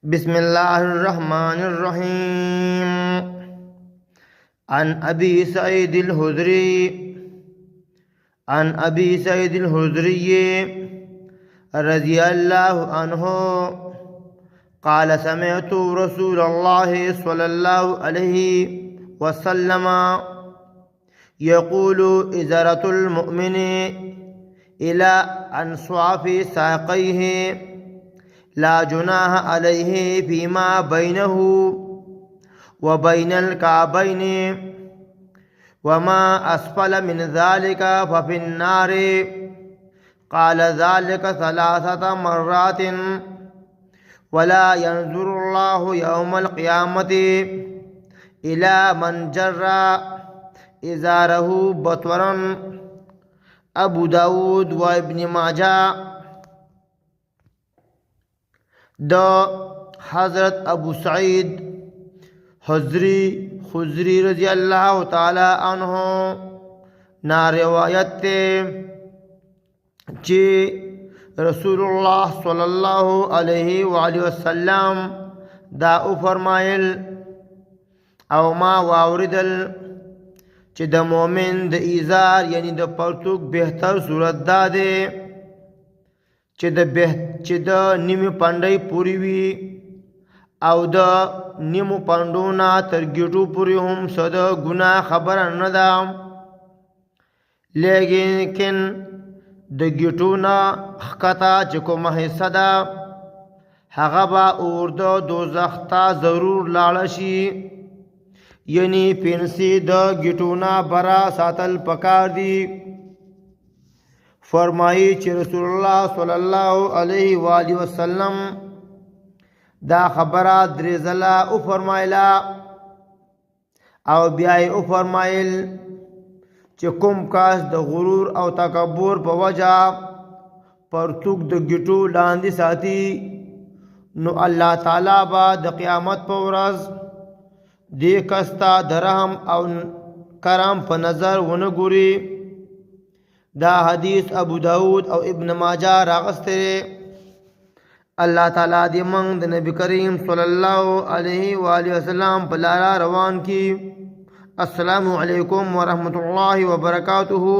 बिस्मिल्लाहिर्रहमानिर्रहीम। अन अबी सईदिल हुज़री रज़ियल्लाहु अन्हु क़ाल समिअतु रसूलल्लाहि स्वल्लल्लाहु अलैहि वसल्लम यक़ूलु इज़रतुल मुअमिनि इला अन्स्वाफ़ि साक़ैहि ला जुनाह अलैहि फ़ीमा बैनहु व बैनल काबैनि वमा अस्फल मिन ज़ालिका फ़फ़िन्नार। क़ाल ज़ालिका सलासत मर्रातिन वला यंज़ुरुल्लाहु यौमल क़ियामति इला मन जर्रा इज़ारहु बत्वरन। अबू दाऊद व इब्न माजा। द हज़रत अबू सईद खुज़री रज़ी अल्लाह ताला अन्हो ना रिवायत चे रसूलुल्लाह सल्लल्लाहु अलैहि वसल्लम दा फरमाइल अव मा वावरिदल चे द मोमिन द इज़ार यानी द परतुक बेहतर सूरत दा दे चे द निम पंडई पूरी वी औ द निम पंडोना तरगिटू पूरी हम सद गुना खबर नदा लेकिन द गिटूना खता चको मह सदा हगबा उर्द दोजख्ता ज़रूर लालशी यानी पेंसी द गिटूना बरा सातल पकार दी। फरमाई चे रसूलुल्लाह सल्लल्लाहु अलैहि वसल्लम दा खबरा द्रेजला उ फरमाइला और ब्याय उ फरमाइल चे कुम कास द गुरूर और तकब्बुर पवजा परतुक द गिटू लांदी साथी नु अल्लाह ताला बा द क़यामत पवरज दे कस्ता धरहम और करम प नज़र वन गुरी। दा हदीस अबू दाऊद और इब्न माजा रागस्ते। अल्लाह ताला दी मंग नबी करीम सल्लल्लाहु अलैहि वसल्लम पलारा रवान की। अस्सलामु अलैकुम व रहमतुल्लाहि व बरकातुहू।